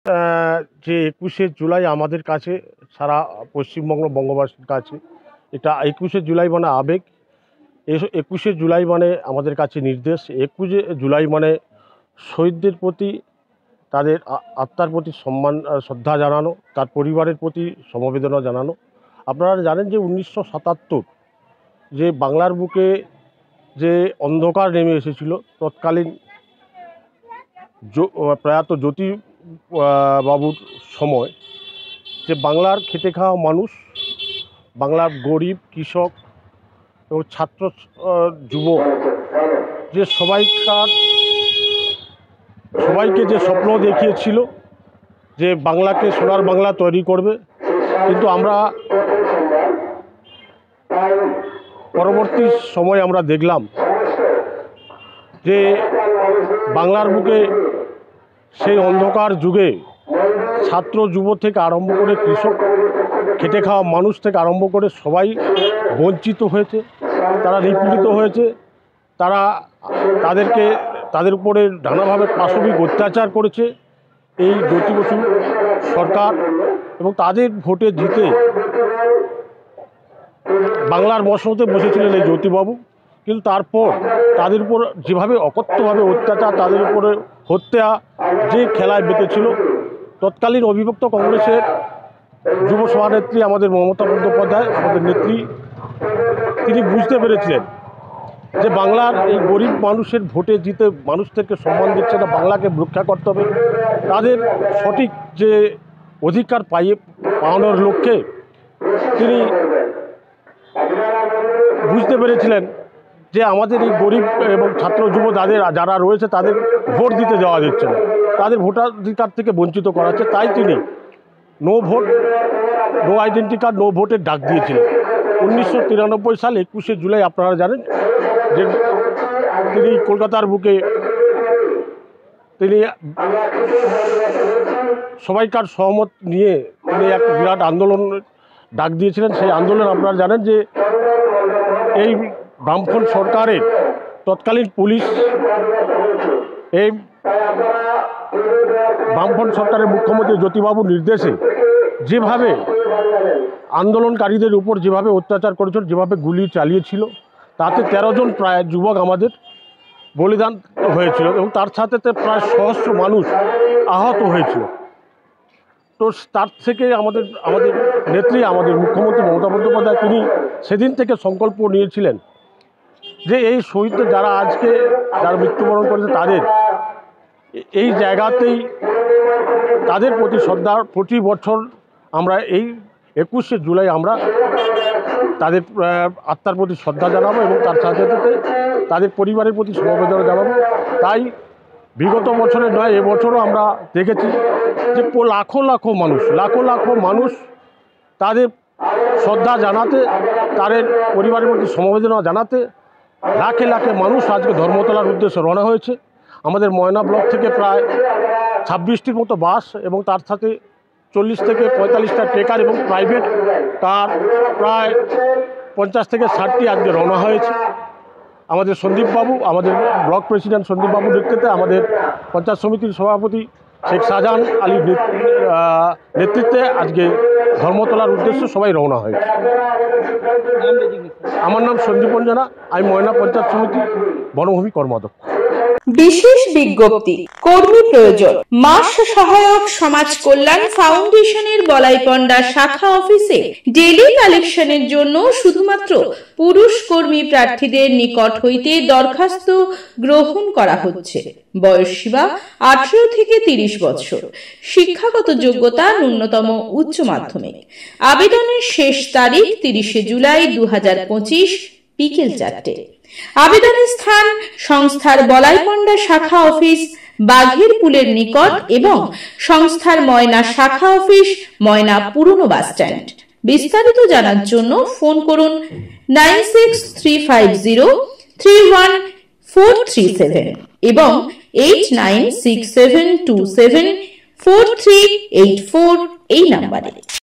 যে ২১শে জুলাই আমাদের কাছে সারা পশ্চিমবঙ্গ বঙ্গবাসীর কাছে এটা ২১শে জুলাই মানে আবেগ, ২১শে জুলাই মানে আমাদের কাছে নির্দেশ, ২১শে জুলাই মানে শহীদদের প্রতি তাদের আত্মার প্রতি সম্মান শ্রদ্ধা জানানো, তার পরিবারের প্রতি সমবেদনা জানানো। আপনারা জানেন যে ১৯৭৭ যে বাংলার বুকে যে অন্ধকার নেমে এসেছিল, তৎকালীন প্রয়াত জ্যোতি বাবুর সময়, যে বাংলার খেটে খাওয়া মানুষ, বাংলার গরিব কৃষক এবং ছাত্র যুবক যে সবাইকে যে স্বপ্ন দেখিয়েছিল যে বাংলাকে সোনার বাংলা তৈরি করবে, কিন্তু আমরা পরবর্তী সময় আমরা দেখলাম যে বাংলার বুকে সেই অন্ধকার যুগে ছাত্র যুব থেকে আরম্ভ করে কৃষক, খেটে খাওয়া মানুষ থেকে আরম্ভ করে সবাই বঞ্চিত হয়েছে, তারা নিপীড়িত হয়েছে, তাদের উপরে নানাভাবে পাশবিক অত্যাচার করেছে এই জ্যোতি বসু সরকার। এবং তাদের ভোটে জিতে বাংলার মসনদে বসেছিলেন এই জ্যোতিবাবু, কিন্তু তারপর তাদের উপর যেভাবে অকথ্যভাবে অত্যাচার, তাদের উপরে হত্যা যে খেলায় বেঁধেছিল, তৎকালীন অবিভক্ত কংগ্রেসের যুব সভানেত্রী আমাদের মমতা বন্দ্যোপাধ্যায়, আমাদের নেত্রী, তিনি বুঝতে পেরেছিলেন যে বাংলার এই গরিব মানুষের ভোটে জিতে মানুষদেরকে সম্মান দিচ্ছে না, বাংলাকে রক্ষা করতে হবে, তাদের সঠিক যে অধিকার পাওয়ানোর লক্ষ্যে তিনি বুঝতে পেরেছিলেন যে আমাদের এই গরিব এবং ছাত্র যুব যারা রয়েছে তাদের ভোট দিতে দেওয়া যাচ্ছে না, তাদের ভোটাধিকার থেকে বঞ্চিত করা হচ্ছে। তাই তিনি no vote, no identity card, no ভোটের ডাক দিয়েছিলেন ১৯৯৩ সাল ২১শে জুলাই। আপনারা জানেন যে তিনি কলকাতার বুকে তিনি সবাইকার সহমত নিয়ে তিনি এক বিরাট আন্দোলন ডাক দিয়েছিলেন। সেই আন্দোলন আপনারা জানেন যে এই বামফ্রন্ট সরকারের তৎকালীন পুলিশ, এই বামফ্রন্ট সরকারের মুখ্যমন্ত্রী জ্যোতিবাবুর নির্দেশে যেভাবে আন্দোলনকারীদের উপর যেভাবে অত্যাচার করেছিল, যেভাবে গুলি চালিয়েছিল, তাতে ১৩ জন প্রায় যুবক আমাদের বলিদান হয়েছিল এবং তার সাথে প্রায় সহস্র মানুষ আহত হয়েছিল। তো তার থেকে আমাদের নেত্রী, আমাদের মুখ্যমন্ত্রী মমতা বন্দ্যোপাধ্যায়, তিনি সেদিন থেকে সংকল্প নিয়েছিলেন যে এই শহীদদের যারা মৃত্যুবরণ করেছে তাদের এই জায়গাতেই তাদের প্রতি শ্রদ্ধা, প্রতি বছর আমরা এই ২১শে জুলাই আমরা তাদের আত্মার প্রতি শ্রদ্ধা জানাবো এবং তার সাথে সাথে তাদের পরিবারের প্রতি সমবেদনা জানাবো। তাই বিগত বছরে নয়, এবছরও আমরা দেখেছি যে লাখো লাখো মানুষ তাদের শ্রদ্ধা জানাতে, তাদের পরিবারের প্রতি সমবেদনা জানাতে লাখে লাখে মানুষ আজকে ধর্মতলার উদ্দেশ্যে রওনা হয়েছে। আমাদের ময়না ব্লক থেকে প্রায় ২৬টির মতো বাস এবং তার সাথে ৪০ থেকে ৪৫টা ট্রেকার এবং প্রাইভেট কার প্রায় ৫০ থেকে ৬০টি আজকে রওনা হয়েছে। আমাদের সন্দীপবাবু, আমাদের ব্লক প্রেসিডেন্ট সন্দীপবাবুর নেতৃত্বে, আমাদের পঞ্চায়েত সমিতির সভাপতি শেখ শাহজাহান আলীর নেতৃত্বে আজকে ধর্মতলার উদ্দেশ্যে সবাই রওনা হয়েছে। আমার নাম সন্দীপ অঞ্জনা, আমি ময়না পঞ্চায়েত সমিতি বনভূমি কর্মাধ্যক্ষ। বিশেষ বিজ্ঞপ্তি, কর্মী প্রয়োজন। মাস সহায়ক সমাজ কল্যাণ ফাউন্ডেশনের বলাইপন্ডা শাখা অফিসে ডেইলি কালেকশনের জন্য শুধুমাত্র পুরুষ কর্মী প্রার্থীদের নিকট হইতে দরখাস্ত গ্রহণ করা হচ্ছে। বয়সসীমা ১৮ থেকে ৩০ বছর। শিক্ষাগত যোগ্যতা ন্যূনতম উচ্চ মাধ্যমিক। আবেদনের শেষ তারিখ ৩০শে জুলাই ২০২৫ বিকেল ৪টে। আবেদনের স্থান সংস্থার বলাইপন্ডা শাখা অফিস বাঘের পুলের নিকট এবং সংস্থার ময়না শাখা অফিস ময়না পুরনো বাস স্ট্যান্ড। বিস্তারিত জানার জন্য ফোন করুন 9635031437 এবং 8967274384 এই নাম্বারে।